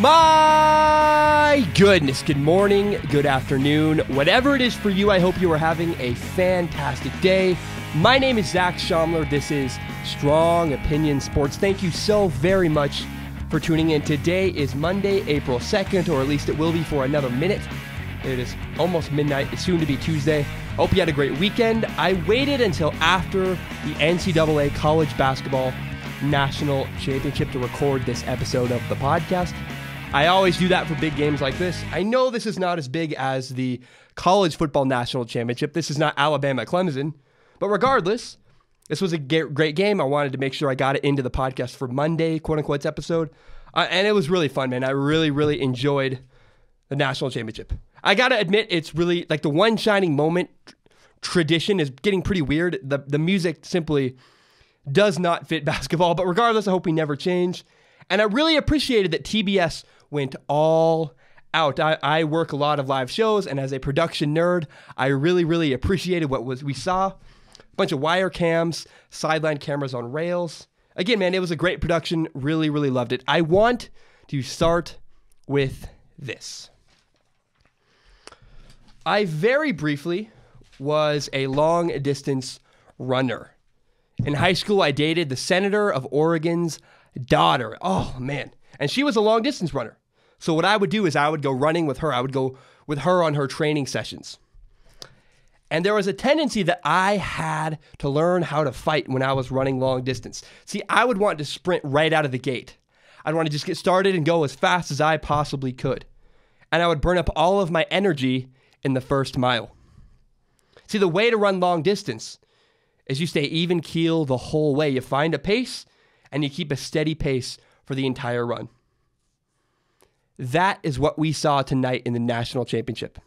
My goodness, good morning, good afternoon, whatever it is for you, I hope you are having a fantastic day. My name is Zach Schaumler. This is Strong Opinion Sports. Thank you so very much for tuning in. Today is Monday, April 2nd, or at least it will be for another minute. It is almost midnight. It's soon to be Tuesday. Hope you had a great weekend. I waited until after the NCAA College Basketball National Championship to record this episode of the podcast. I always do that for big games like this. I know this is not as big as the College Football National Championship. This is not Alabama-Clemson. But regardless, this was a great game. I wanted to make sure I got it into the podcast for Monday, quote-unquote, episode. And it was really fun, man. I really enjoyed the National Championship. I got to admit, it's really like the one shining moment tradition is getting pretty weird. The music simply does not fit basketball. But regardless, I hope we never change. And I really appreciated that TBS went all out. I work a lot of live shows, and as a production nerd, I really appreciated what we saw. A bunch of wire cams, sideline cameras on rails. Again, man, it was a great production. Really loved it. I want to start with this. I very briefly was a long-distance runner. In high school, I dated the senator of Oregon's daughter. Oh, man. And she was a long-distance runner. So what I would do is I would go running with her. I would go with her on her training sessions. And there was a tendency that I had to learn how to fight when I was running long distance. See, I would want to sprint right out of the gate. I'd want to just get started and go as fast as I possibly could. And I would burn up all of my energy in the first mile. See, the way to run long distance is you stay even keel the whole way. You find a pace and you keep a steady pace for the entire run. That is what we saw tonight in the national championship.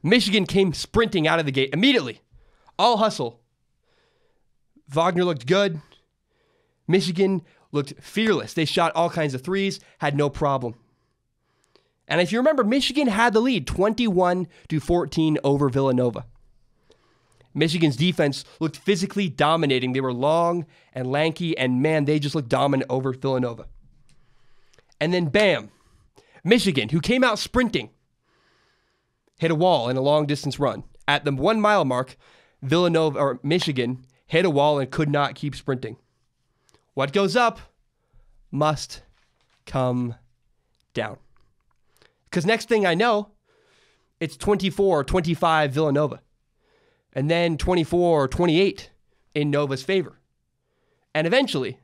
Michigan came sprinting out of the gate immediately. All hustle. Wagner looked good. Michigan looked fearless. They shot all kinds of threes, had no problem. And if you remember, Michigan had the lead 21-14 over Villanova. Michigan's defense looked physically dominating. They were long and lanky, and man, they just looked dominant over Villanova. And then bam, Michigan, who came out sprinting, hit a wall in a long-distance run. At the 1 mile mark, Michigan hit a wall and could not keep sprinting. What goes up must come down. Because next thing I know, it's 24-25 Villanova. And then 24-28 in Nova's favor. And eventually,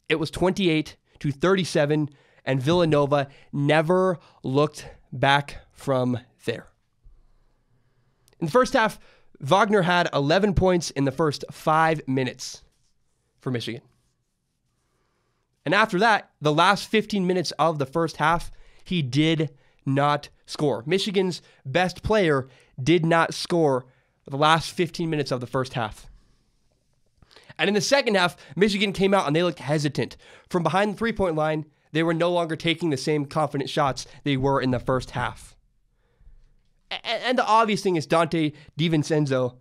it was 28-37, and Villanova never looked back from there. In the first half, Wagner had 11 points in the first 5 minutes for Michigan. And after that, the last 15 minutes of the first half, he did not score. Michigan's best player did not score the last 15 minutes of the first half. And in the second half, Michigan came out and they looked hesitant. From behind the three-point line, they were no longer taking the same confident shots they were in the first half. And the obvious thing is Dante DiVincenzo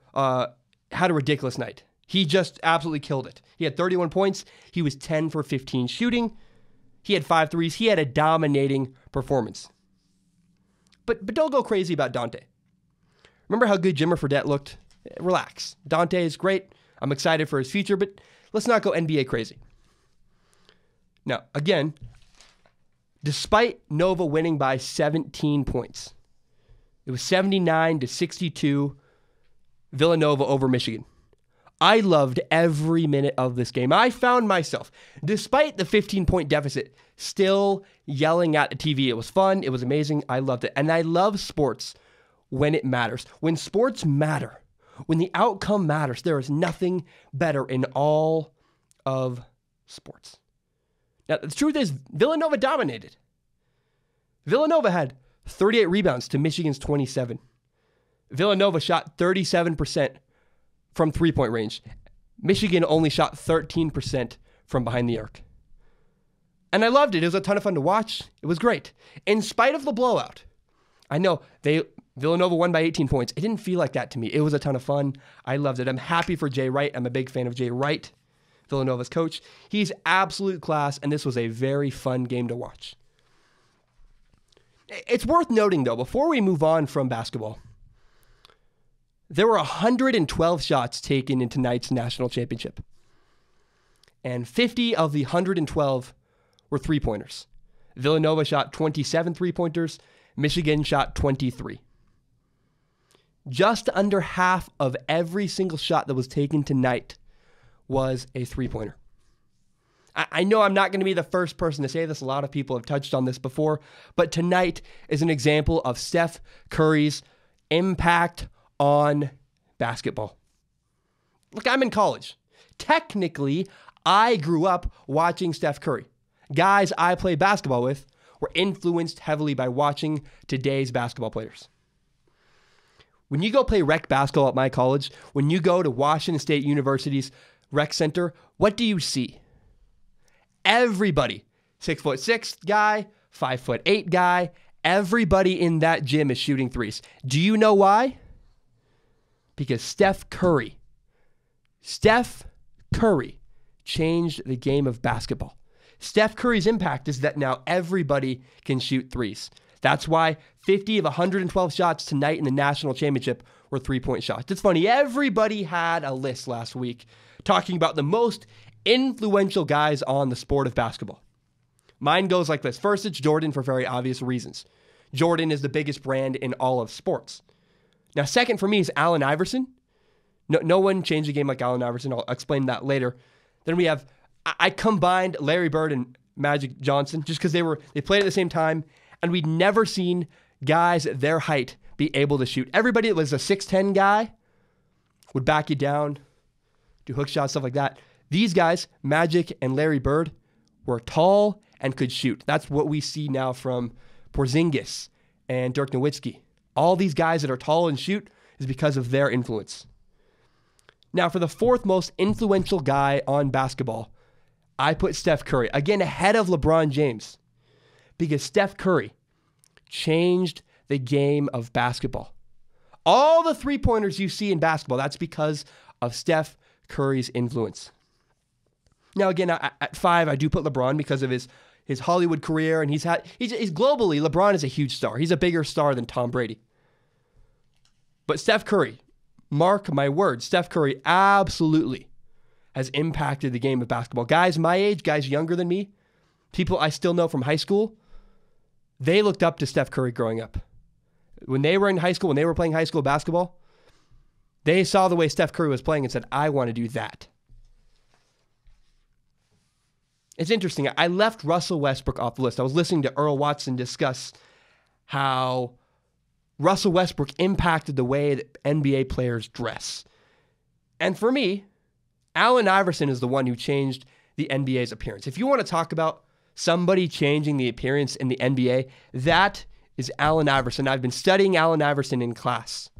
had a ridiculous night. He just absolutely killed it. He had 31 points. He was 10 for 15 shooting. He had 5 threes. He had a dominating performance. But don't go crazy about Dante. Remember how good Jimmer Fredette looked? Relax. Dante is great. I'm excited for his future, but let's not go NBA crazy. Now, again, despite Nova winning by 17 points, it was 79-62 Villanova over Michigan. I loved every minute of this game. I found myself, despite the 15-point deficit, still yelling at the TV. It was fun. It was amazing. I loved it. And I love sports when it matters. When sports matter, when the outcome matters, there is nothing better in all of sports. Now, the truth is, Villanova dominated. Villanova had 38 rebounds to Michigan's 27. Villanova shot 37% from three-point range. Michigan only shot 13% from behind the arc. And I loved it. It was a ton of fun to watch. It was great. In spite of the blowout, I know Villanova won by 18 points. It didn't feel like that to me. It was a ton of fun. I loved it. I'm happy for Jay Wright. I'm a big fan of Jay Wright, Villanova's coach. He's absolute class, and this was a very fun game to watch. It's worth noting, though, before we move on from basketball, there were 112 shots taken in tonight's national championship. And 50 of the 112 were three-pointers. Villanova shot 27 three-pointers. Michigan shot 23. Just under half of every single shot that was taken tonight was a three-pointer. I know I'm not going to be the first person to say this. A lot of people have touched on this before. But tonight is an example of Steph Curry's impact on basketball. Look, I'm in college. Technically, I grew up watching Steph Curry. Guys I play basketball with were influenced heavily by watching today's basketball players. When you go play rec basketball at my college, when you go to Washington State University's rec center, what do you see? Everybody, 6'6" guy, 5'8" guy, everybody in that gym is shooting threes. Do you know why? Because Steph Curry changed the game of basketball. Steph Curry's impact is that now everybody can shoot threes. That's why 50 of 112 shots tonight in the national championship were three-point shots. It's funny, everybody had a list last week talking about the most influential guys on the sport of basketball. Mine goes like this. First, it's Jordan for very obvious reasons. Jordan is the biggest brand in all of sports. Now, second for me is Allen Iverson. No one changed the game like Allen Iverson. I'll explain that later. Then we have, I combined Larry Bird and Magic Johnson just because they played at the same time, and we'd never seen guys at their height be able to shoot. Everybody that was a 6'10" guy would back you down, do hook shots, stuff like that. These guys, Magic and Larry Bird, were tall and could shoot. That's what we see now from Porzingis and Dirk Nowitzki. All these guys that are tall and shoot is because of their influence. Now, for the fourth most influential guy on basketball, I put Steph Curry, again ahead of LeBron James, because Steph Curry changed the game of basketball. All the three-pointers you see in basketball, that's because of Steph Curry's influence. Now, again, at 5, I do put LeBron because of his Hollywood career, and he's globally, LeBron is a huge star. He's a bigger star than Tom Brady. But Steph Curry, mark my words, Steph Curry absolutely has impacted the game of basketball. Guys my age, guys younger than me, people I still know from high school, they looked up to Steph Curry growing up. When they were in high school, when they were playing high school basketball, they saw the way Steph Curry was playing and said, I want to do that. It's interesting. I left Russell Westbrook off the list. I was listening to Earl Watson discuss how Russell Westbrook impacted the way that NBA players dress. And for me, Allen Iverson is the one who changed the NBA's appearance. If you want to talk about somebody changing the appearance in the NBA, that is Allen Iverson. I've been studying Allen Iverson in class.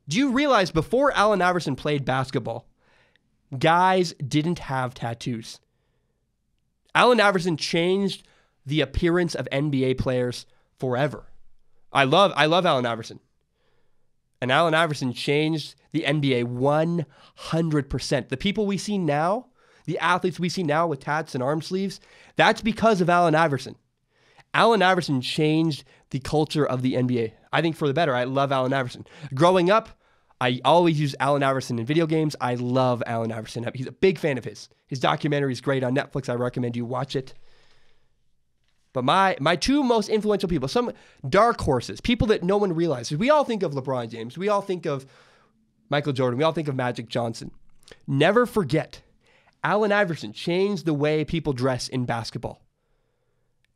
Do you realize before Allen Iverson played basketball, guys didn't have tattoos? Allen Iverson changed the appearance of NBA players forever. I love Allen Iverson. And Allen Iverson changed the NBA 100%. The people we see now, the athletes we see now with tats and arm sleeves, that's because of Allen Iverson. Allen Iverson changed the culture of the NBA. I think for the better. I love Allen Iverson. Growing up, I always used Allen Iverson in video games. I love Allen Iverson. He's a big fan of his. His documentary is great on Netflix. I recommend you watch it. But my two most influential people, some dark horses, people that no one realizes. We all think of LeBron James. We all think of Michael Jordan. We all think of Magic Johnson. Never forget, Allen Iverson changed the way people dress in basketball.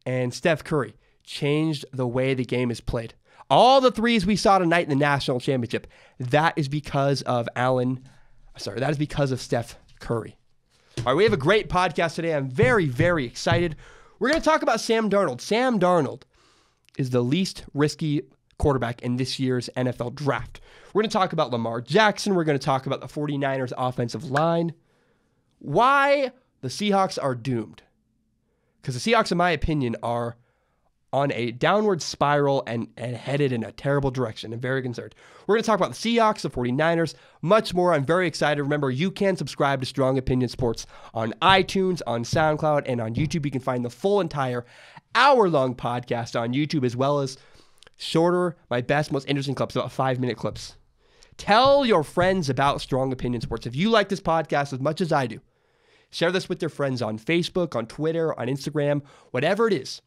And Steph Curry changed the way the game is played. All the threes we saw tonight in the national championship, that is because of Steph Curry. All right, we have a great podcast today. I'm very, very excited. We're going to talk about Sam Darnold. Sam Darnold is the least risky quarterback in this year's NFL draft. We're going to talk about Lamar Jackson. We're going to talk about the 49ers offensive line. Why the Seahawks are doomed. Because the Seahawks, in my opinion, are on a downward spiral and headed in a terrible direction. I'm very concerned. We're going to talk about the Seahawks, the 49ers, much more. I'm very excited. Remember, you can subscribe to Strong Opinion Sports on iTunes, on SoundCloud, and on YouTube. You can find the full entire hour-long podcast on YouTube, as well as shorter, my best, most interesting clips, about 5-minute clips. Tell your friends about Strong Opinion Sports. If you like this podcast as much as I do, share this with your friends on Facebook, on Twitter, on Instagram, whatever it is.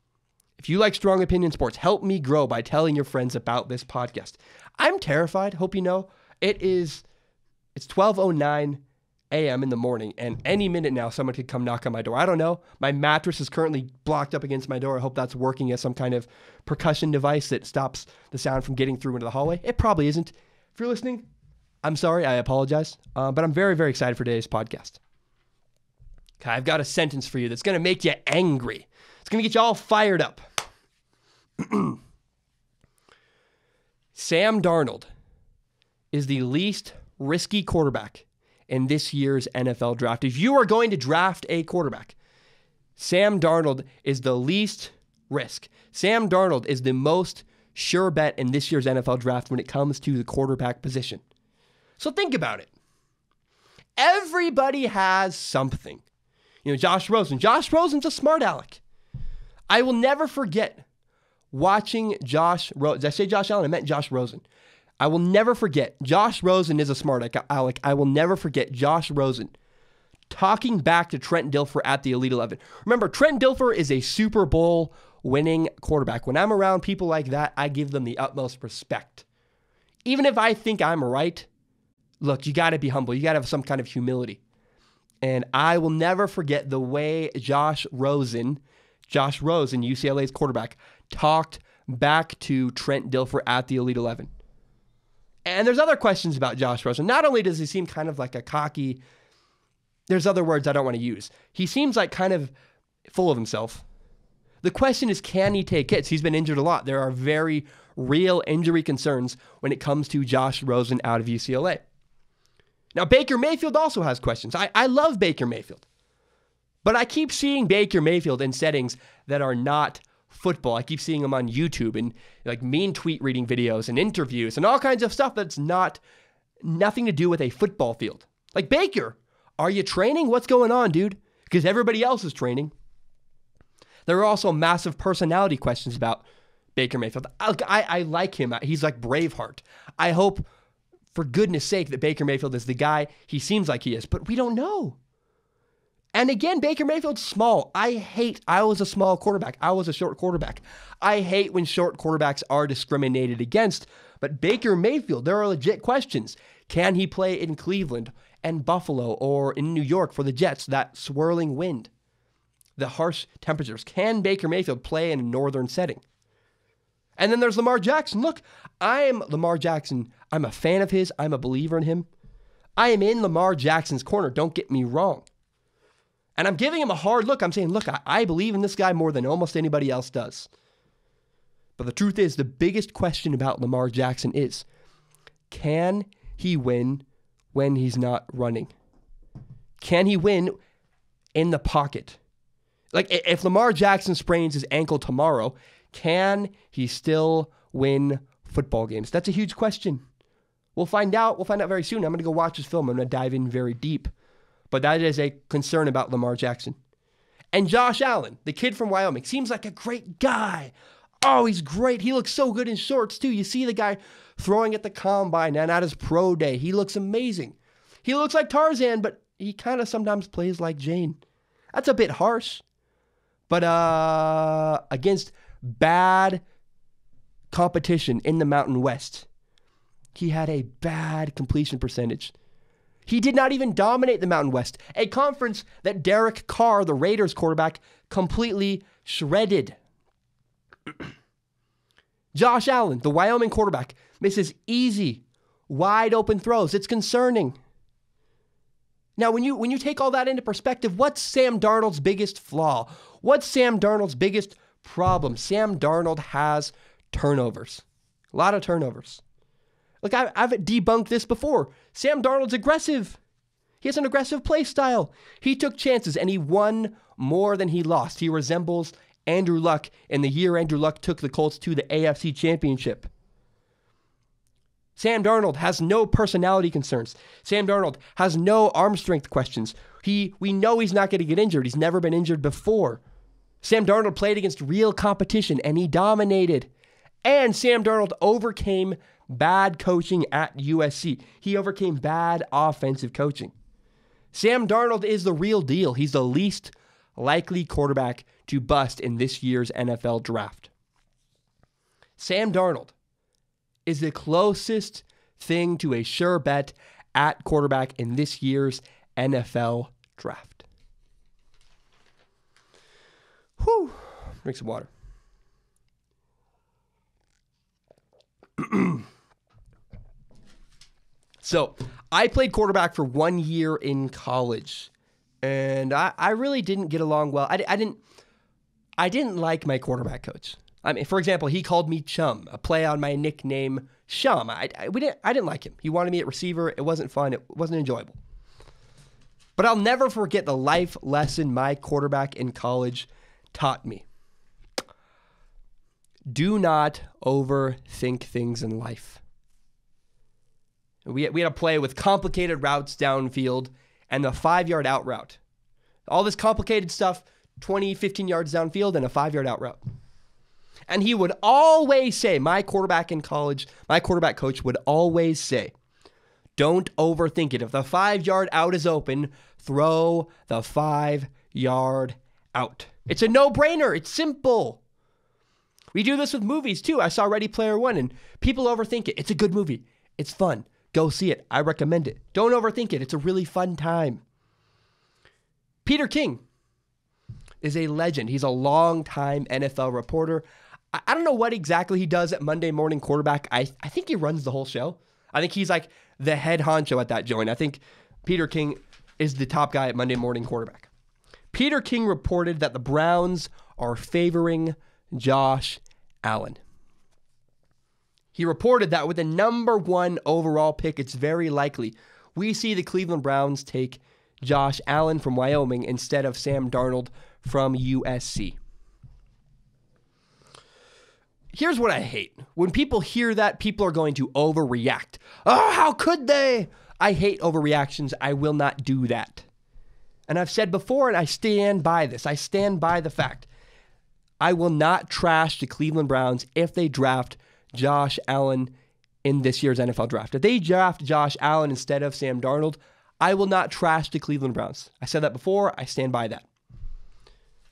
If you like Strong Opinion Sports, help me grow by telling your friends about this podcast. I'm terrified. Hope you know. It's 12:09 a.m. in the morning, and any minute now, someone could come knock on my door. I don't know. My mattress is currently blocked up against my door. I hope that's working as some kind of percussion device that stops the sound from getting through into the hallway. It probably isn't. If you're listening, I'm sorry. I apologize. But I'm very, very excited for today's podcast. Okay, I've got a sentence for you that's going to make you angry. It's going to get you all fired up. Sam Darnold is the least risky quarterback in this year's NFL draft. If you are going to draft a quarterback, Sam Darnold is the least risk. Sam Darnold is the most sure bet in this year's NFL draft when it comes to the quarterback position. So think about it. Everybody has something. You know, Josh Rosen. Josh Rosen's a smart aleck. I will never forget watching Josh Rosen. Did I say Josh Allen? I meant Josh Rosen. I will never forget. Josh Rosen is a smart aleck. I will never forget Josh Rosen talking back to Trent Dilfer at the Elite 11. Remember, Trent Dilfer is a Super Bowl winning quarterback. When I'm around people like that, I give them the utmost respect. Even if I think I'm right, look, you got to be humble. You got to have some kind of humility. And I will never forget the way Josh Rosen, UCLA's quarterback, talked back to Trent Dilfer at the Elite 11. And there's other questions about Josh Rosen. Not only does he seem kind of like a cocky, there's other words I don't want to use. He seems like kind of full of himself. The question is, can he take hits? He's been injured a lot. There are very real injury concerns when it comes to Josh Rosen out of UCLA. Now, Baker Mayfield also has questions. I love Baker Mayfield. But I keep seeing Baker Mayfield in settings that are not football. I keep seeing him on YouTube and like mean tweet reading videos and interviews and all kinds of stuff that's nothing to do with a football field. Like, Baker, are you training? What's going on, dude? Because everybody else is training. There are also massive personality questions about Baker Mayfield. I like him. He's like Braveheart. I hope, for goodness sake, that Baker Mayfield is the guy he seems like he is, but we don't know. And again, Baker Mayfield's small. I was a small quarterback. I was a short quarterback. I hate when short quarterbacks are discriminated against. But Baker Mayfield, there are legit questions. Can he play in Cleveland and Buffalo or in New York for the Jets? That swirling wind, the harsh temperatures. Can Baker Mayfield play in a northern setting? And then there's Lamar Jackson. Look, I am Lamar Jackson. I'm a fan of his. I'm a believer in him. I am in Lamar Jackson's corner. Don't get me wrong. And I'm giving him a hard look. I'm saying, look, I believe in this guy more than almost anybody else does. But the truth is, the biggest question about Lamar Jackson is, can he win when he's not running? Can he win in the pocket? Like, if Lamar Jackson sprains his ankle tomorrow, can he still win football games? That's a huge question. We'll find out. We'll find out very soon. I'm going to go watch this film. I'm going to dive in very deep. But that is a concern about Lamar Jackson. And Josh Allen, the kid from Wyoming, seems like a great guy. Oh, he's great. He looks so good in shorts, too. You see the guy throwing at the combine and at his pro day. He looks amazing. He looks like Tarzan, but he kind of sometimes plays like Jane. That's a bit harsh. But against bad competition in the Mountain West, he had a bad completion percentage. He did not even dominate the Mountain West, a conference that Derek Carr, the Raiders quarterback, completely shredded. Josh Allen, the Wyoming quarterback, misses easy, wide open throws. It's concerning. Now, when you take all that into perspective, what's Sam Darnold's biggest flaw? What's Sam Darnold's biggest problem? Sam Darnold has turnovers. A lot of turnovers. Look, I've debunked this before. Sam Darnold's aggressive. He has an aggressive play style. He took chances and he won more than he lost. He resembles Andrew Luck in the year Andrew Luck took the Colts to the AFC Championship. Sam Darnold has no personality concerns. Sam Darnold has no arm strength questions. We know he's not going to get injured. He's never been injured before. Sam Darnold played against real competition, and he dominated. And Sam Darnold overcame bad coaching at USC. He overcame bad offensive coaching. Sam Darnold is the real deal. He's the least likely quarterback to bust in this year's NFL draft. Sam Darnold is the closest thing to a sure bet at quarterback in this year's NFL draft. Whew. Drink some water. So, I played quarterback for 1 year in college, and I really didn't get along well. I didn't like my quarterback coach. I mean, for example, he called me Chum, a play on my nickname Shum. I didn't like him. He wanted me at receiver. It wasn't fun. It wasn't enjoyable. But I'll never forget the life lesson my quarterback in college taught me. Do not overthink things in life. We had a play with complicated routes downfield and the 5-yard out route. All this complicated stuff, 20, 15 yards downfield and a 5-yard out route. And he would always say, my quarterback in college, my quarterback coach would always say, don't overthink it. If the 5-yard out is open, throw the 5-yard out. It's a no-brainer. It's simple. We do this with movies too. I saw Ready Player One and people overthink it. It's a good movie. It's fun. Go see it. I recommend it. Don't overthink it. It's a really fun time. Peter King is a legend. He's a long-time NFL reporter. I don't know what exactly he does at Monday Morning Quarterback. I think he runs the whole show. I think he's like the head honcho at that joint. I think Peter King is the top guy at Monday Morning Quarterback. Peter King reported that the Browns are favoring Josh Allen. He reported that with the number 1 overall pick, it's very likely we see the Cleveland Browns take Josh Allen from Wyoming instead of Sam Darnold from USC. Here's what I hate. When people hear that, people are going to overreact. Oh, how could they? I hate overreactions. I will not do that. And I've said before, and I stand by this. I stand by the fact I will not trash the Cleveland Browns if they draft Josh Allen in this year's NFL draft. If they draft Josh Allen instead of Sam Darnold, I will not trash the Cleveland Browns. I said that before. I stand by that.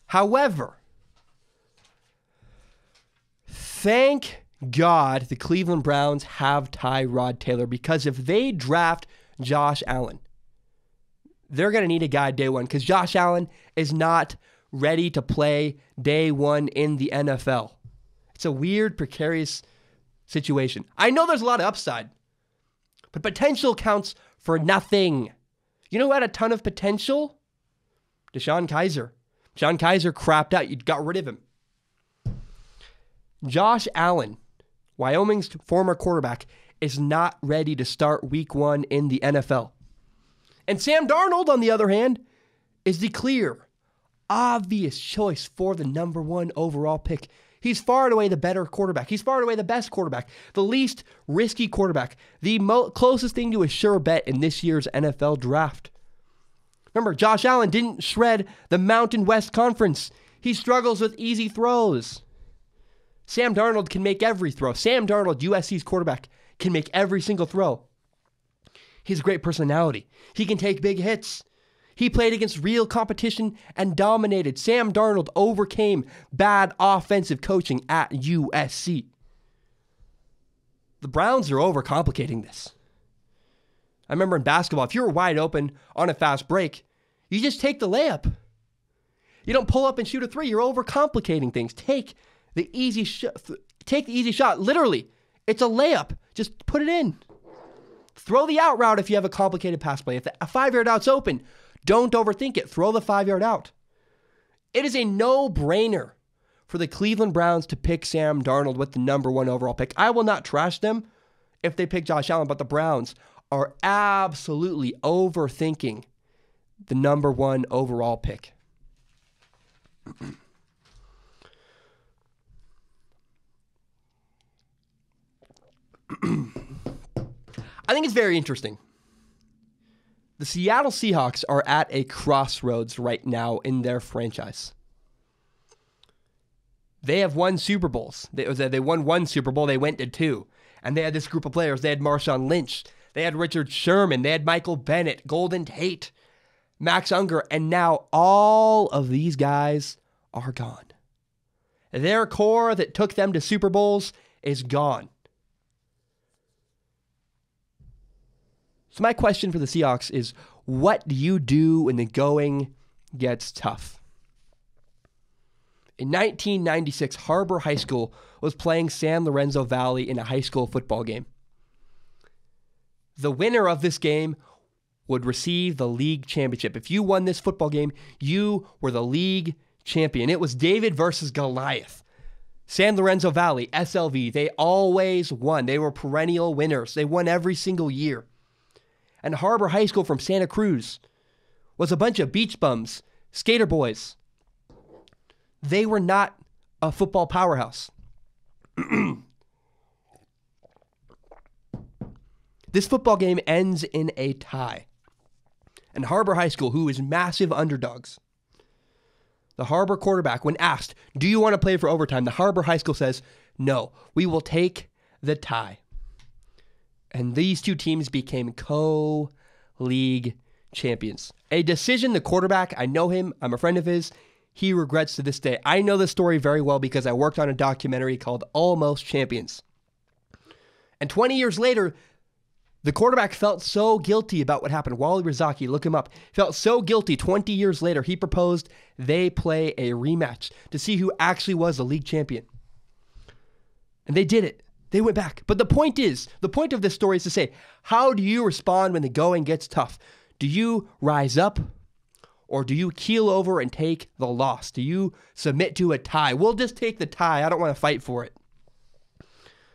However, thank God the Cleveland Browns have Tyrod Taylor, because if they draft Josh Allen, they're going to need a guy day one, because Josh Allen is not ready to play day one in the NFL. It's a weird, precarious situation. I know there's a lot of upside, but potential counts for nothing. You know who had a ton of potential? DeShone Kizer. DeShone Kizer crapped out. You got rid of him. Josh Allen, Wyoming's former quarterback, is not ready to start week 1 in the NFL. And Sam Darnold, on the other hand, is the clear, obvious choice for the number 1 overall pick. He's far and away the better quarterback. He's far and away the best quarterback, the least risky quarterback, the closest thing to a sure bet in this year's NFL draft. Remember, Josh Allen didn't shred the Mountain West Conference. He struggles with easy throws. Sam Darnold can make every throw. Sam Darnold, USC's quarterback, can make every single throw. He has a great personality. He can take big hits. He played against real competition and dominated. Sam Darnold overcame bad offensive coaching at USC. The Browns are overcomplicating this. I remember in basketball, if you were wide open on a fast break, you just take the layup. You don't pull up and shoot a three. You're overcomplicating things. Take the easy shot. Literally, it's a layup. Just put it in. Throw the out route if you have a complicated pass play. If a 5-yard out's open, don't overthink it. Throw the 5-yard out. It is a no-brainer for the Cleveland Browns to pick Sam Darnold with the number 1 overall pick. I will not trash them if they pick Josh Allen, but the Browns are absolutely overthinking the number 1 overall pick. I think it's very interesting. The Seattle Seahawks are at a crossroads right now in their franchise. They have won Super Bowls. They won one Super Bowl. They went to two. And they had this group of players. They had Marshawn Lynch. They had Richard Sherman. They had Michael Bennett, Golden Tate, Max Unger. And now all of these guys are gone. Their core that took them to Super Bowls is gone. So my question for the Seahawks is, what do you do when the going gets tough? In 1996, Harbor High School was playing San Lorenzo Valley in a high school football game. The winner of this game would receive the league championship. If you won this football game, you were the league champion. It was David versus Goliath. San Lorenzo Valley, SLV, they always won. They were perennial winners. They won every single year. And Harbor High School from Santa Cruz was a bunch of beach bums, skater boys. They were not a football powerhouse. This football game ends in a tie. And Harbor High School, who is massive underdogs, the Harbor quarterback, when asked, do you want to play for overtime? The Harbor High School says, no, we will take the tie. And these two teams became co-league champions. A decision the quarterback, I know him, I'm a friend of his, he regrets to this day. I know the story very well because I worked on a documentary called Almost Champions. And 20 years later, the quarterback felt so guilty about what happened. Wally Rizaki, look him up, felt so guilty 20 years later, he proposed they play a rematch to see who actually was the league champion. And they did it. They went back. But the point of this story is to say, how do you respond when the going gets tough? Do you rise up or do you keel over and take the loss? Do you submit to a tie? We'll just take the tie. I don't want to fight for it.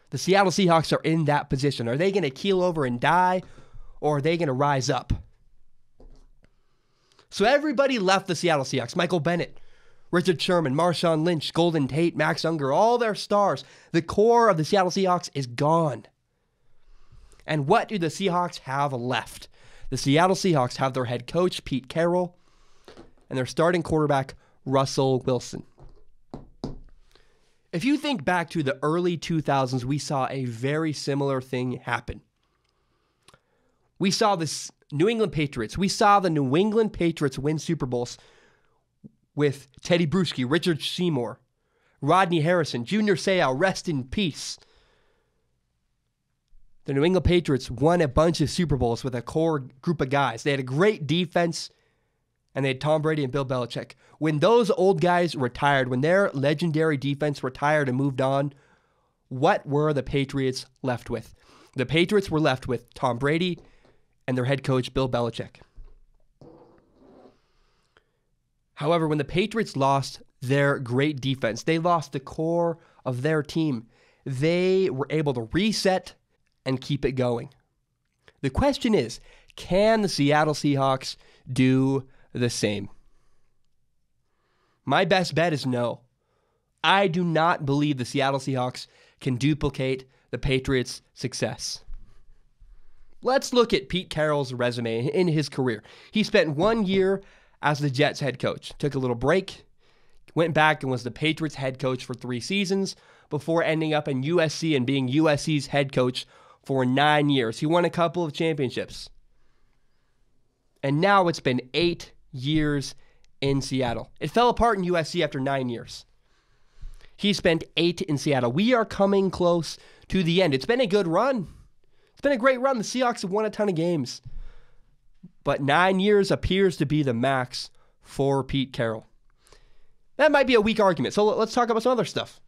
The Seattle Seahawks are in that position. Are they going to keel over and die or are they going to rise up? So everybody left the Seattle Seahawks. Michael Bennett, Richard Sherman, Marshawn Lynch, Golden Tate, Max Unger, all their stars. The core of the Seattle Seahawks is gone. And what do the Seahawks have left? The Seattle Seahawks have their head coach, Pete Carroll, and their starting quarterback, Russell Wilson. If you think back to the early 2000s, we saw a very similar thing happen. We saw this New England Patriots. We saw the New England Patriots win Super Bowls with Teddy Bruschi, Richard Seymour, Rodney Harrison, Junior Seau, rest in peace. The New England Patriots won a bunch of Super Bowls with a core group of guys. They had a great defense, and they had Tom Brady and Bill Belichick. When those old guys retired, when their legendary defense retired and moved on, what were the Patriots left with? The Patriots were left with Tom Brady and their head coach, Bill Belichick. However, when the Patriots lost their great defense, they lost the core of their team. They were able to reset and keep it going. The question is, can the Seattle Seahawks do the same? My best bet is no. I do not believe the Seattle Seahawks can duplicate the Patriots' success. Let's look at Pete Carroll's resume in his career. He spent 1 year as the Jets head coach, took a little break, went back and was the Patriots head coach for 3 seasons before ending up in USC and being USC's head coach for 9 years. He won a couple of championships. And now it's been 8 years in Seattle. It fell apart in USC after 9 years. He spent 8 in Seattle. We are coming close to the end. It's been a good run. It's been a great run. The Seahawks have won a ton of games. But 9 years appears to be the max for Pete Carroll. That might be a weak argument. So let's talk about some other stuff.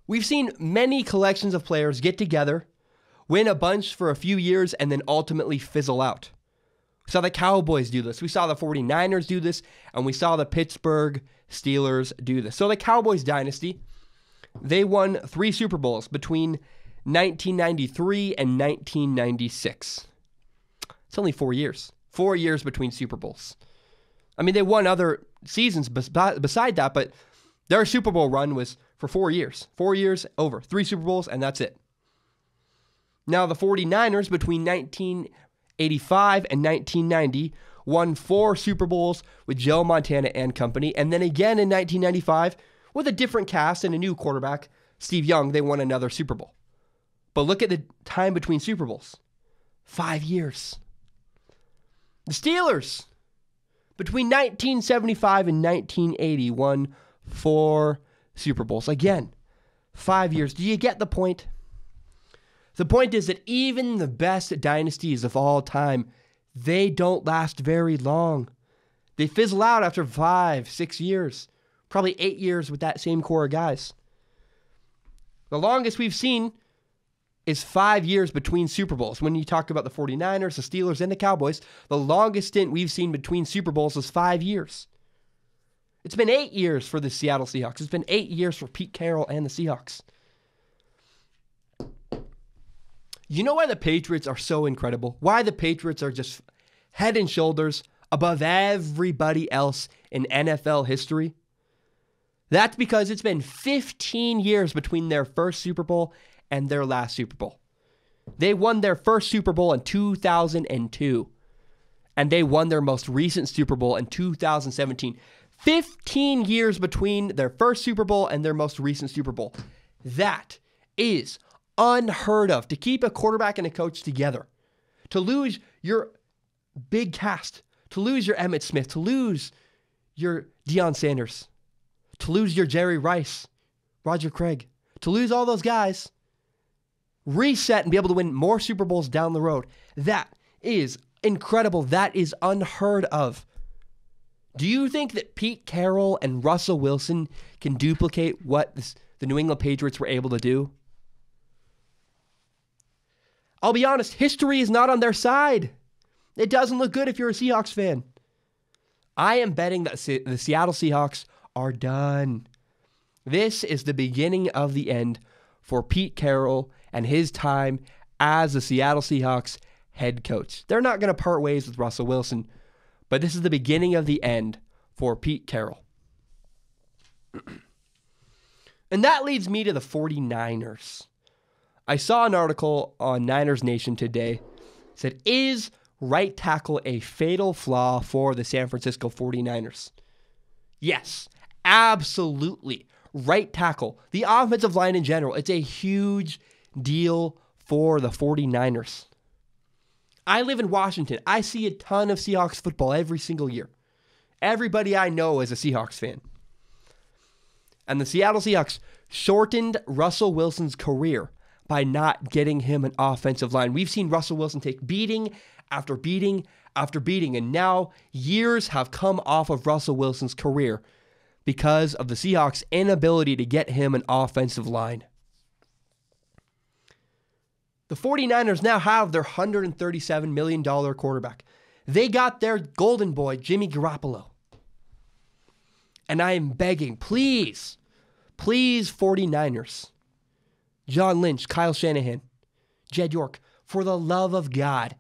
We've seen many collections of players get together, win a bunch for a few years, and then ultimately fizzle out. We saw the Cowboys do this. We saw the 49ers do this. And we saw the Pittsburgh Steelers do this. So the Cowboys dynasty, they won 3 Super Bowls between 1993 and 1996. It's only 4 years. 4 years between Super Bowls. I mean, they won other seasons beside that, but their Super Bowl run was for 4 years. 4 years over. 3 Super Bowls, and that's it. Now, the 49ers between 1985 and 1990 won 4 Super Bowls with Joe Montana and company. And then again in 1995, with a different cast and a new quarterback, Steve Young, they won another Super Bowl. But look at the time between Super Bowls. 5 years. The Steelers, between 1975 and 1980, won 4 Super Bowls. Again, 5 years. Do you get the point? The point is that even the best dynasties of all time, they don't last very long. They fizzle out after 5, 6 years. Probably 8 years with that same core of guys. The longest we've seen is 5 years between Super Bowls. When you talk about the 49ers, the Steelers, and the Cowboys, the longest stint we've seen between Super Bowls is 5 years. It's been 8 years for the Seattle Seahawks. It's been 8 years for Pete Carroll and the Seahawks. You know why the Patriots are so incredible? Why the Patriots are just head and shoulders above everybody else in NFL history? That's because it's been 15 years between their first Super Bowl and their last Super Bowl. They won their first Super Bowl in 2002, and they won their most recent Super Bowl in 2017. 15 years between their first Super Bowl and their most recent Super Bowl. That is unheard of. To keep a quarterback and a coach together. To lose your big cast. To lose your Emmitt Smith. To lose your Deion Sanders. To lose your Jerry Rice. Roger Craig. To lose all those guys. Reset and be able to win more Super Bowls down the road. That is incredible. That is unheard of. Do you think that Pete Carroll and Russell Wilson can duplicate what the New England Patriots were able to do? I'll be honest, history is not on their side. It doesn't look good if you're a Seahawks fan. I am betting that the Seattle Seahawks are done. This is the beginning of the end for Pete Carroll and his time as the Seattle Seahawks head coach. They're not going to part ways with Russell Wilson, but this is the beginning of the end for Pete Carroll. And that leads me to the 49ers. I saw an article on Niners Nation today. It said, is right tackle a fatal flaw for the San Francisco 49ers? Yes, absolutely. Right tackle. The offensive line in general, it's a huge deal for the 49ers. I live in Washington. I see a ton of Seahawks football every single year. Everybody I know is a Seahawks fan. And the Seattle Seahawks shortened Russell Wilson's career by not getting him an offensive line. We've seen Russell Wilson take beating after beating after beating, and now years have come off of Russell Wilson's career because of the Seahawks' inability to get him an offensive line. The 49ers now have their $137 million quarterback. They got their golden boy, Jimmy Garoppolo. And I am begging, please, 49ers, John Lynch, Kyle Shanahan, Jed York, for the love of God,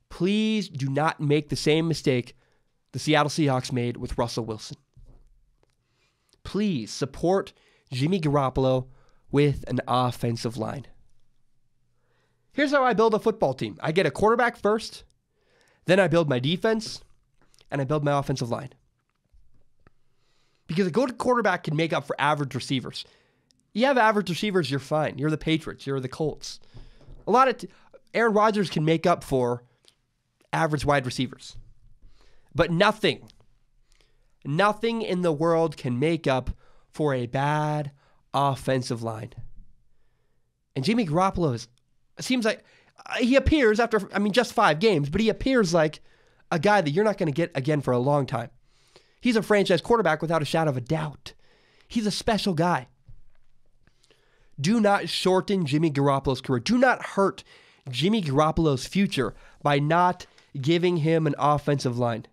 please do not make the same mistake the Seattle Seahawks made with Russell Wilson. Please support Jimmy Garoppolo with an offensive line. Here's how I build a football team. I get a quarterback first, then I build my defense, and I build my offensive line. Because a good quarterback can make up for average receivers. You have average receivers, you're fine. You're the Patriots. You're the Colts. Aaron Rodgers can make up for average wide receivers. But nothing in the world can make up for a bad offensive line. And Jimmy Garoppolo seems like he appears after, just 5 games, but he appears like a guy that you're not going to get again for a long time. He's a franchise quarterback without a shadow of a doubt. He's a special guy. Do not shorten Jimmy Garoppolo's career. Do not hurt Jimmy Garoppolo's future by not giving him an offensive line.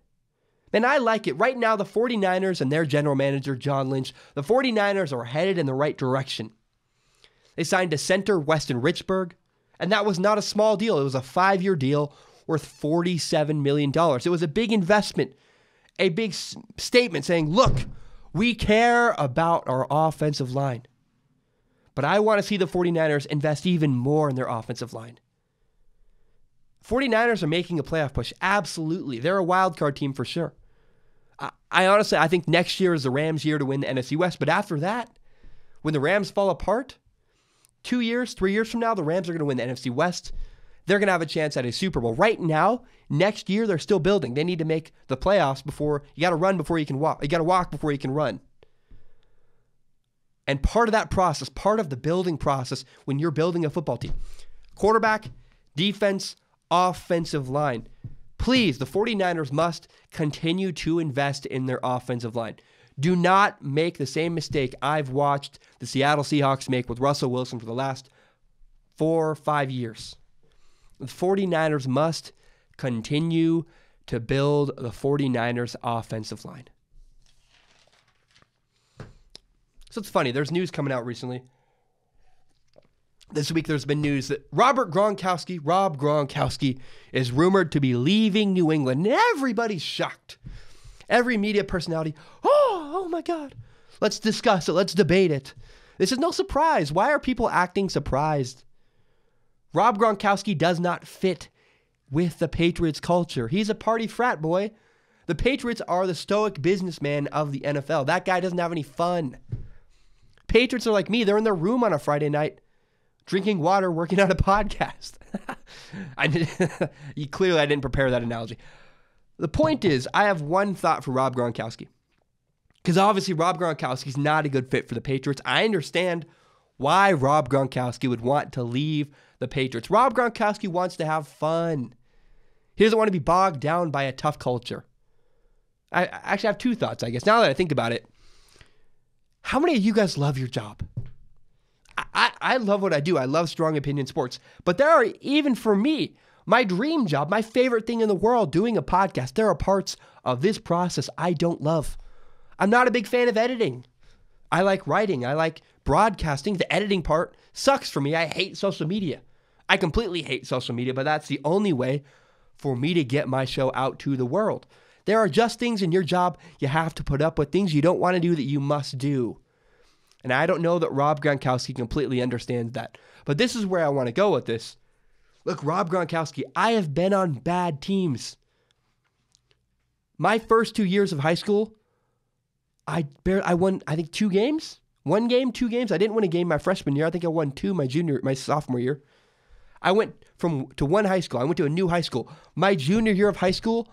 And I like it. Right now, the 49ers and their general manager, John Lynch, the 49ers are headed in the right direction. They signed a center, Weston Richburg, and that was not a small deal. It was a 5-year deal worth $47 million. It was a big investment, a big statement saying, look, we care about our offensive line. But I want to see the 49ers invest even more in their offensive line. 49ers are making a playoff push. Absolutely. They're a wild card team for sure. I honestly, I think next year is the Rams' year to win the NFC West. But after that, when the Rams fall apart, 2 years, 3 years from now, the Rams are going to win the NFC West. They're going to have a chance at a Super Bowl. Right now, next year, they're still building. They need to make the playoffs before, you got to run before you can walk. You got to walk before you can run. And part of that process, part of the building process when you're building a football team, quarterback, defense, offensive line. Please, the 49ers must continue to invest in their offensive line. Do not make the same mistake I've watched the Seattle Seahawks make with Russell Wilson for the last 4 or 5 years. The 49ers must continue to build the 49ers offensive line. So it's funny, there's news coming out recently. This week there's been news that Rob Gronkowski, is rumored to be leaving New England. And everybody's shocked. Every media personality, oh my God. Let's discuss it. Let's debate it. This is no surprise. Why are people acting surprised? Rob Gronkowski does not fit with the Patriots culture. He's a party frat boy. The Patriots are the stoic businessman of the NFL. That guy doesn't have any fun. Patriots are like me. They're in their room on a Friday night, drinking water, working on a podcast. I didn't prepare that analogy. The point is, I have one thought for Rob Gronkowski. Because obviously Rob Gronkowski's not a good fit for the Patriots. I understand why Rob Gronkowski would want to leave the Patriots. Rob Gronkowski wants to have fun. He doesn't want to be bogged down by a tough culture. I actually have two thoughts, I guess. Now that I think about it, how many of you guys love your job? I love what I do. I love strong opinion sports. But there are, even for me, my dream job, my favorite thing in the world, doing a podcast, there are parts of this process I don't love. I'm not a big fan of editing. I like writing. I like broadcasting. The editing part sucks for me. I hate social media. I completely hate social media, but that's the only way for me to get my show out to the world. There are just things in your job you have to put up with, things you don't want to do that you must do. And I don't know that Rob Gronkowski completely understands that. But this is where I want to go with this. Look, Rob Gronkowski, I have been on bad teams. My first 2 years of high school, I won, I think, 2 games. 1 game, 2 games. I didn't win a game my freshman year. I think I won 2 my sophomore year. I went to one high school. I went to a new high school. My junior year of high school,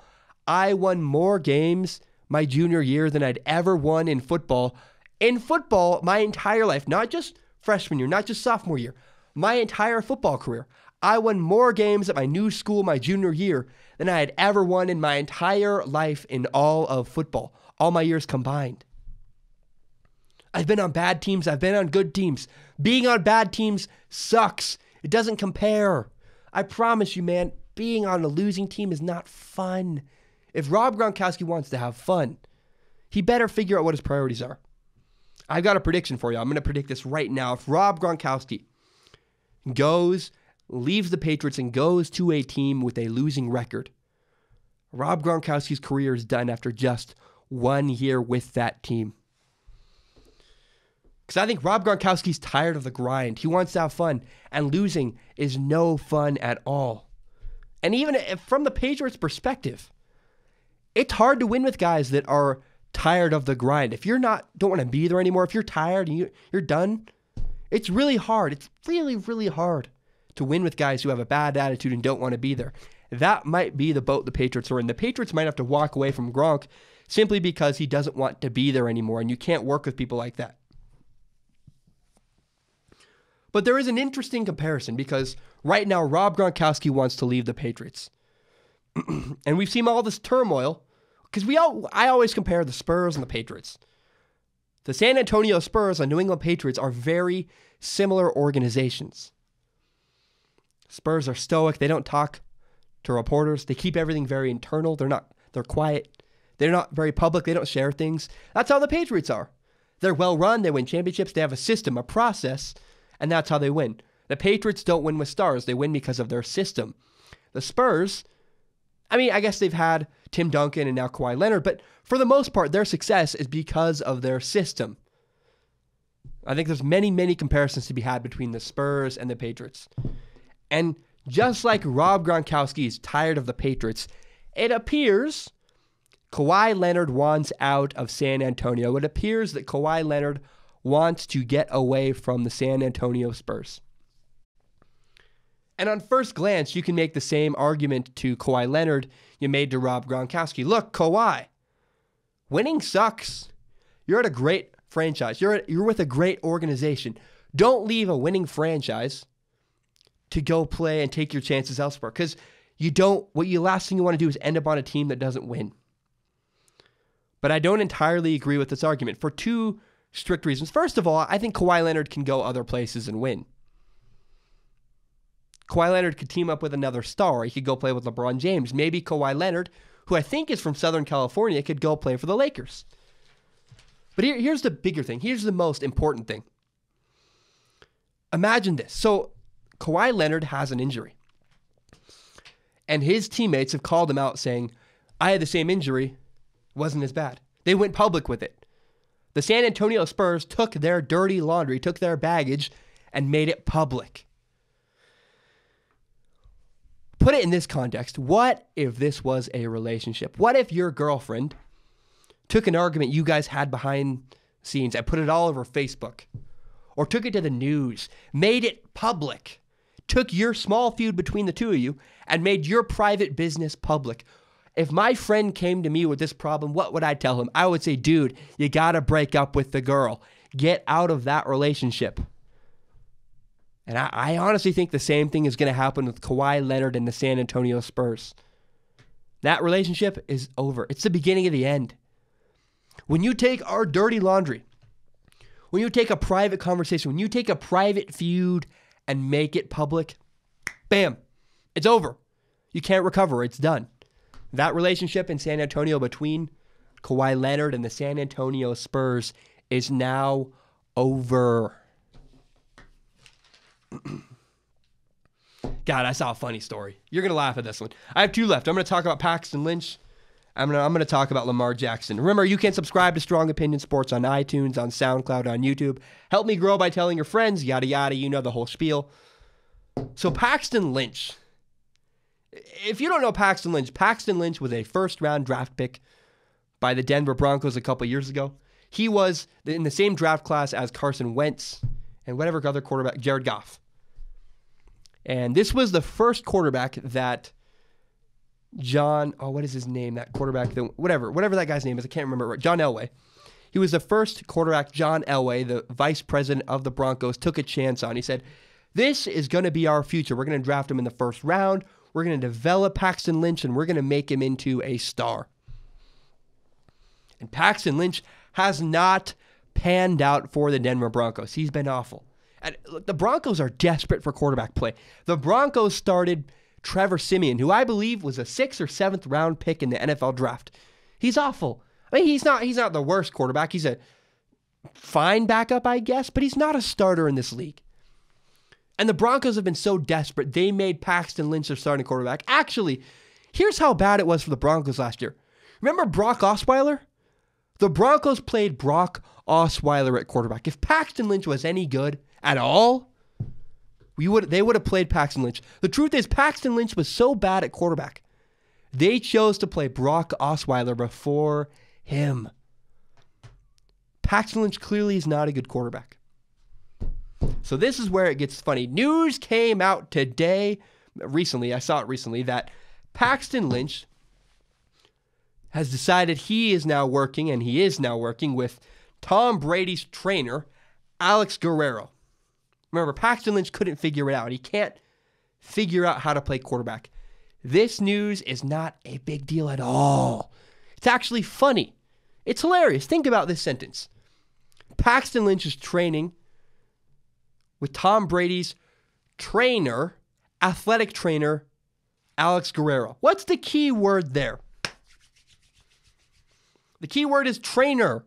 I won more games my junior year than I'd ever won in football. In football, my entire life, not just freshman year, not just sophomore year, my entire football career, I won more games at my new school my junior year than I had ever won in my entire life in all of football, all my years combined. I've been on bad teams. I've been on good teams. Being on bad teams sucks. It doesn't compare. I promise you, man, being on a losing team is not fun. If Rob Gronkowski wants to have fun, he better figure out what his priorities are. I've got a prediction for you. I'm going to predict this right now. If Rob Gronkowski leaves the Patriots and goes to a team with a losing record, Rob Gronkowski's career is done after just 1 year with that team. Because I think Rob Gronkowski's tired of the grind. He wants to have fun, and losing is no fun at all. And even from the Patriots' perspective, it's hard to win with guys that are tired of the grind. If you're don't want to be there anymore, if you're tired and you're done, it's really hard. It's really, really hard to win with guys who have a bad attitude and don't want to be there. That might be the boat the Patriots are in. The Patriots might have to walk away from Gronk simply because he doesn't want to be there anymore, and you can't work with people like that. But there is an interesting comparison because right now Rob Gronkowski wants to leave the Patriots. And we've seen all this turmoil because I always compare the Spurs and the Patriots. The San Antonio Spurs and New England Patriots are very similar organizations. Spurs are stoic. They don't talk to reporters. They keep everything very internal. They're quiet. They're not very public. They don't share things. That's how the Patriots are. They're well run. They win championships. They have a system, a process, and that's how they win. The Patriots don't win with stars. They win because of their system. The Spurs, I guess they've had Tim Duncan and now Kawhi Leonard, but for the most part, their success is because of their system. I think there's many, many comparisons to be had between the Spurs and the Patriots. And Just like Rob Gronkowski is tired of the Patriots, it appears Kawhi Leonard wants out of San Antonio. It appears that Kawhi Leonard wants to get away from the San Antonio Spurs. And on first glance, you can make the same argument to Kawhi Leonard you made to Rob Gronkowski. Look, Kawhi, winning sucks. You're at a great franchise. You're with a great organization. Don't leave a winning franchise to go play and take your chances elsewhere, because last thing you want to do is end up on a team that doesn't win. But I don't entirely agree with this argument for two strict reasons. First of all, I think Kawhi Leonard can go other places and win. Kawhi Leonard could team up with another star. He could go play with LeBron James. Maybe Kawhi Leonard, who I think is from Southern California, could go play for the Lakers. But here's the bigger thing. Here's the most important thing. Imagine this. So Kawhi Leonard has an injury. And his teammates have called him out saying, I had the same injury. It wasn't as bad. They went public with it. The San Antonio Spurs took their dirty laundry, took their baggage, and made it public. Put it in this context. What if this was a relationship? What if your girlfriend took an argument you guys had behind the scenes and put it all over Facebook? Or took it to the news, made it public, took your small feud between the two of you and made your private business public? If my friend came to me with this problem, what would I tell him? I would say, dude, you got to break up with the girl. Get out of that relationship. And I honestly think the same thing is going to happen with Kawhi Leonard and the San Antonio Spurs. That relationship is over. It's the beginning of the end. When you take our dirty laundry, when you take a private conversation, when you take a private feud and make it public, bam, it's over. You can't recover. It's done. That relationship in San Antonio between Kawhi Leonard and the San Antonio Spurs is now over. God, I saw a funny story. You're going to laugh at this one. I have two left. I'm going to talk about Paxton Lynch. I'm going to talk about Lamar Jackson. Remember, you can subscribe to Strong Opinion Sports on iTunes, on SoundCloud, on YouTube. Help me grow by telling your friends, yada, yada. You know the whole spiel. So Paxton Lynch. If you don't know Paxton Lynch was a first-round draft pick by the Denver Broncos a couple years ago. He was in the same draft class as Carson Wentz and whatever other quarterback, Jared Goff. And this was the first quarterback that what is his name? That quarterback, whatever that guy's name is, I can't remember. John Elway. He was the first quarterback John Elway, the vice president of the Broncos, took a chance on. He said, this is going to be our future. We're going to draft him in the first round. We're going to develop Paxton Lynch, and we're going to make him into a star. And Paxton Lynch has not panned out for the Denver Broncos. He's been awful. And look, the Broncos are desperate for quarterback play. The Broncos started Trevor Siemian, who I believe was a 6th or 7th round pick in the NFL draft. He's awful. I mean, he's not the worst quarterback. He's a fine backup, I guess, but he's not a starter in this league. And the Broncos have been so desperate, they made Paxton Lynch their starting quarterback. Actually, here's how bad it was for the Broncos last year. Remember Brock Osweiler? The Broncos played Brock Osweiler at quarterback. If Paxton Lynch was any good at all, they would have played Paxton Lynch. The truth is, Paxton Lynch was so bad at quarterback, they chose to play Brock Osweiler before him. Paxton Lynch clearly is not a good quarterback. So this is where it gets funny. News came out today, I saw it recently, that Paxton Lynch has decided he is now working with Tom Brady's trainer, Alex Guerrero. Remember, Paxton Lynch couldn't figure it out. He can't figure out how to play quarterback. This news is not a big deal at all. It's actually funny. It's hilarious. Think about this sentence. Paxton Lynch is training with Tom Brady's trainer, athletic trainer, Alex Guerrero. What's the key word there? The key word is trainer,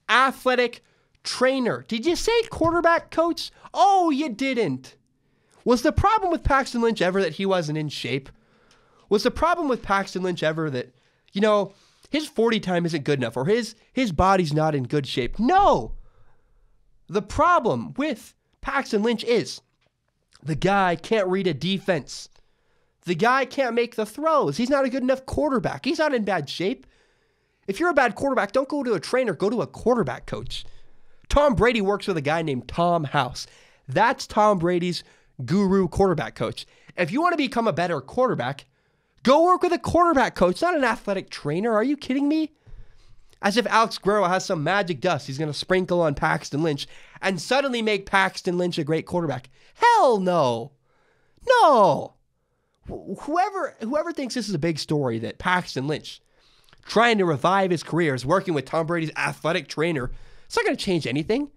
athletic trainer. Did you say quarterback coach? Oh, you didn't. Was the problem with Paxton Lynch ever that he wasn't in shape? Was the problem with Paxton Lynch ever that, his 40 time isn't good enough or his body's not in good shape? No. The problem with Paxton Lynch is the guy can't read a defense. The guy can't make the throws. He's not a good enough quarterback. He's not in bad shape. If you're a bad quarterback, don't go to a trainer. Go to a quarterback coach. Tom Brady works with a guy named Tom House. That's Tom Brady's guru quarterback coach. If you want to become a better quarterback, go work with a quarterback coach, not an athletic trainer. Are you kidding me? As if Alex Guerrero has some magic dust he's going to sprinkle on Paxton Lynch and suddenly make Paxton Lynch a great quarterback. Hell no. No. Whoever thinks this is a big story that Paxton Lynch, trying to revive his career, is working with Tom Brady's athletic trainer, it's not going to change anything.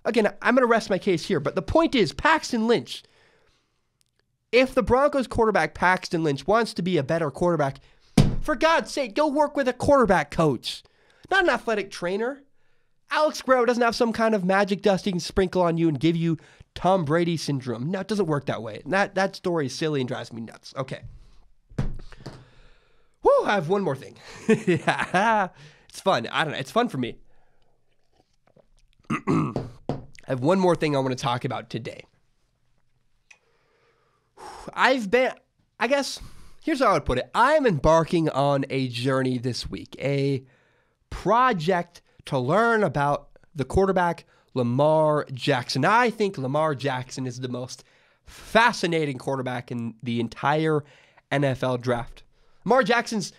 Again, I'm going to rest my case here, but the point is, Paxton Lynch, if the Broncos quarterback Paxton Lynch wants to be a better quarterback, for God's sake, go work with a quarterback coach, not an athletic trainer. Alex Guerrero doesn't have some kind of magic dust he can sprinkle on you and give you Tom Brady syndrome. No, it doesn't work that way. That story is silly and drives me nuts. Okay. Whew, I have one more thing. It's fun. I don't know. It's fun for me. I have one more thing I want to talk about today. I guess, here's how I would put it. I'm embarking on a journey this week, a project to learn about the quarterback, Lamar Jackson. I think Lamar Jackson is the most fascinating quarterback in the entire NFL draft. Lamar Jackson's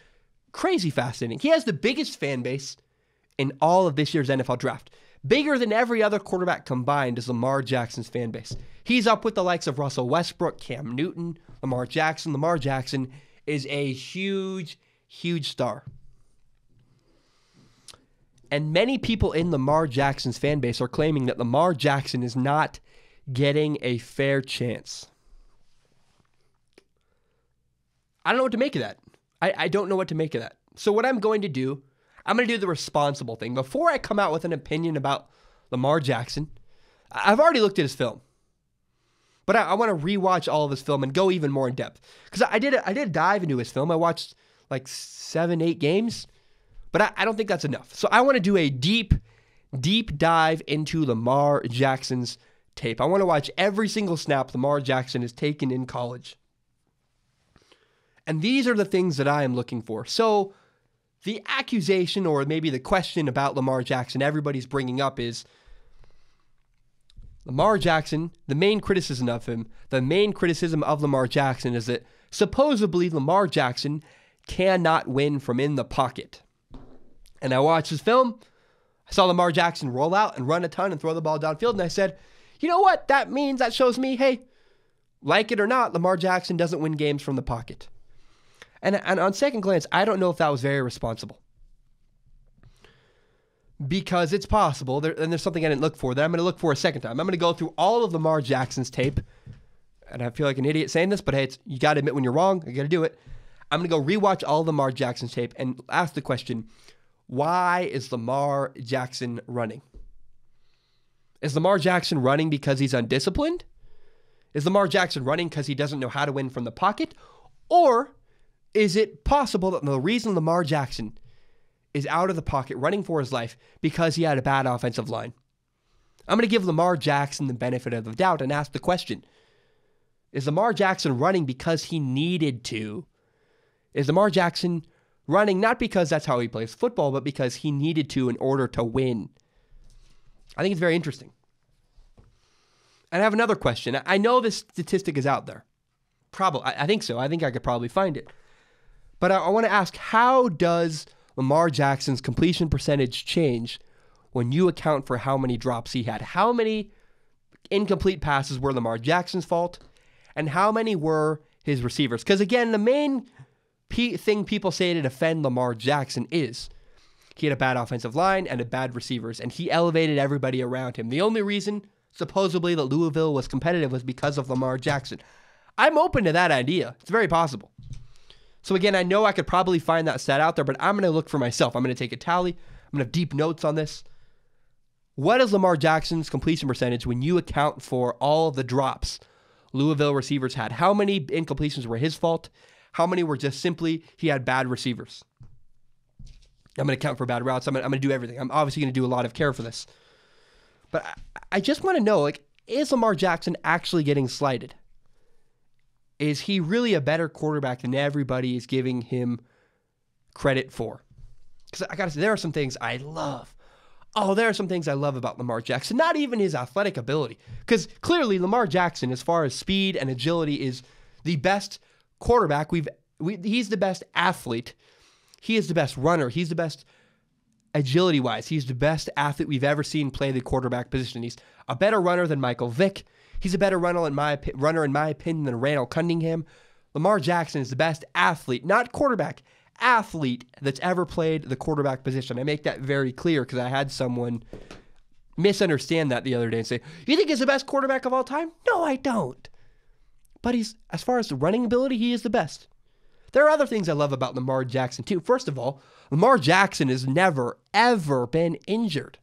crazy fascinating. He has the biggest fan base in all of this year's NFL draft. Bigger than every other quarterback combined is Lamar Jackson's fan base. He's up with the likes of Russell Westbrook, Cam Newton, Lamar Jackson. Lamar Jackson is a huge, huge star. And many people in Lamar Jackson's fan base are claiming that Lamar Jackson is not getting a fair chance. I don't know what to make of that. I don't know what to make of that. So what I'm going to do, I'm going to do the responsible thing. Before I come out with an opinion about Lamar Jackson, I've already looked at his film. But I want to rewatch all of his film and go even more in depth. Because I did dive into his film. I watched like 7-8 games. But I don't think that's enough. So I want to do a deep dive into Lamar Jackson's tape. I want to watch every single snap Lamar Jackson has taken in college. And these are the things that I am looking for. So the accusation, or maybe the question about Lamar Jackson everybody's bringing up is, Lamar Jackson, the main criticism of Lamar Jackson is that supposedly Lamar Jackson cannot win from in the pocket. And I watched his film. I saw Lamar Jackson roll out and run a ton and throw the ball downfield. And I said, you know what? That shows me, hey, like it or not, Lamar Jackson doesn't win games from the pocket. And on second glance, I don't know if that was very responsible. Because it's possible, and there's something I didn't look for that I'm going to look for a second time. I'm going to go through all of Lamar Jackson's tape. And I feel like an idiot saying this, but hey, you got to admit when you're wrong. You got to do it. I'm going to go rewatch all of Lamar Jackson's tape and ask the question, why is Lamar Jackson running? Is Lamar Jackson running because he's undisciplined? Is Lamar Jackson running because he doesn't know how to win from the pocket? Or is it possible that the reason Lamar Jackson is out of the pocket running for his life because he had a bad offensive line? I'm going to give Lamar Jackson the benefit of the doubt and ask the question, is Lamar Jackson running because he needed to? Is Lamar Jackson running not because that's how he plays football, but because he needed to in order to win? I think it's very interesting. And I have another question. I know this statistic is out there. Probably, I think so. I think I could probably find it. But I want to ask, how does Lamar Jackson's completion percentage change when you account for how many drops he had? How many incomplete passes were Lamar Jackson's fault? And how many were his receivers? Because again, the main thing people say to defend Lamar Jackson is he had a bad offensive line and a bad receivers, and he elevated everybody around him. The only reason, supposedly, that Louisville was competitive was because of Lamar Jackson. I'm open to that idea. It's very possible. So again, I know I could probably find that stat out there, but I'm going to look for myself. I'm going to take a tally. I'm going to have deep notes on this. What is Lamar Jackson's completion percentage when you account for all of the drops Louisville receivers had? How many incompletions were his fault? How many were just simply he had bad receivers? I'm going to count for bad routes. I'm going to do everything. I'm obviously going to do a lot of care for this. But I just want to know, is Lamar Jackson actually getting slighted? is he really a better quarterback than everybody is giving him credit for? Because I got to say, there are some things I love. Oh, there are some things I love about Lamar Jackson. Not even his athletic ability. Because clearly Lamar Jackson, as far as speed and agility, is the best quarterback. He's the best athlete. He is the best runner. He's the best agility-wise. He's the best athlete we've ever seen play the quarterback position. He's a better runner than Michael Vick. He's a better runner in my opinion, than Randall Cunningham. Lamar Jackson is the best athlete, not quarterback, athlete that's ever played the quarterback position. I make that very clear because I had someone misunderstand that the other day and say, you think he's the best quarterback of all time? No, I don't. But as far as the running ability, he is the best. There are other things I love about Lamar Jackson too. First of all, Lamar Jackson has never, ever been injured.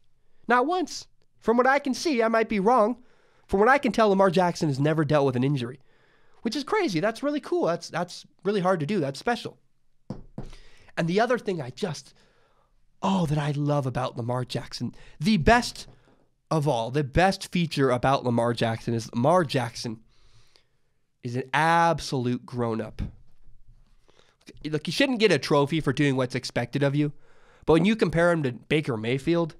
Not once. From what I can see, I might be wrong. From what I can tell, Lamar Jackson has never dealt with an injury, which is crazy. That's really cool. That's really hard to do. That's special. And the other thing that I love about Lamar Jackson, the best of all, the best feature about Lamar Jackson is Lamar Jackson is an absolute grown-up. Look, you shouldn't get a trophy for doing what's expected of you, but when you compare him to Baker Mayfield,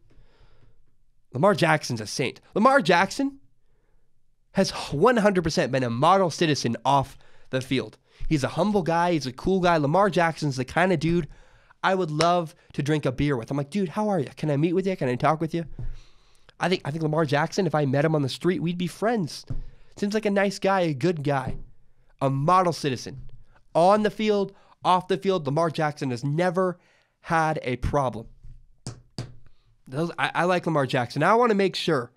Lamar Jackson's a saint. Lamar Jackson has 100% been a model citizen off the field. He's a humble guy. He's a cool guy. Lamar Jackson's the kind of dude I would love to drink a beer with. I'm like, dude, how are you? Can I meet with you? Can I talk with you? I think Lamar Jackson, if I met him on the street, we'd be friends. Seems like a nice guy, a good guy, a model citizen. On the field, off the field, Lamar Jackson has never had a problem. I like Lamar Jackson. Now I want to make sure,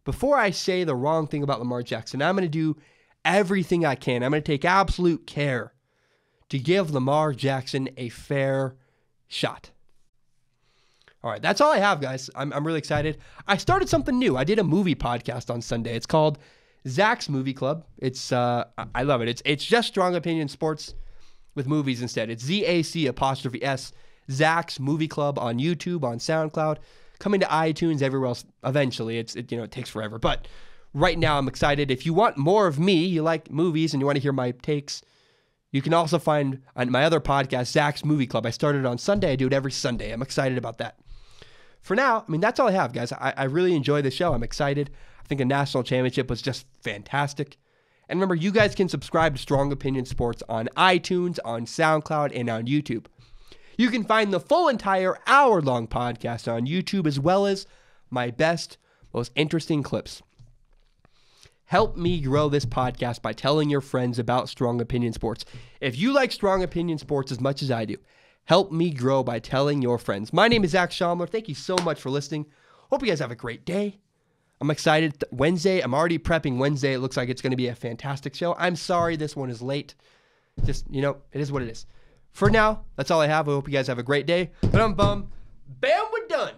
before I say the wrong thing about Lamar Jackson, I'm going to do everything I can. I'm going to take absolute care to give Lamar Jackson a fair shot. All right, that's all I have, guys. I'm really excited. I started something new. I did a movie podcast on Sunday. It's called Zach's Movie Club. I love it. It's just strong opinion sports with movies instead. It's ZAC''S, Zach's Movie Club on YouTube, on SoundCloud, coming to iTunes, everywhere else eventually. It takes forever. But right now I'm excited. If you want more of me, you like movies and you want to hear my takes, you can also find on my other podcast, Zach's Movie Club. I started on Sunday. I do it every Sunday. I'm excited about that. For now, that's all I have, guys. I really enjoy the show. I'm excited. I think a national championship was just fantastic. And remember, you guys can subscribe to Strong Opinion Sports on iTunes, on SoundCloud, and on YouTube. You can find the full entire hour-long podcast on YouTube, as well as my best, most interesting clips. Help me grow this podcast by telling your friends about Strong Opinion Sports. If you like Strong Opinion Sports as much as I do, help me grow by telling your friends. My name is Zach Schaumler. Thank you so much for listening. Hope you guys have a great day. I'm excited. Wednesday, I'm already prepping Wednesday. It looks like it's going to be a fantastic show. I'm sorry this one is late. Just, it is what it is. For now, that's all I have. I hope you guys have a great day. Bam, we're done.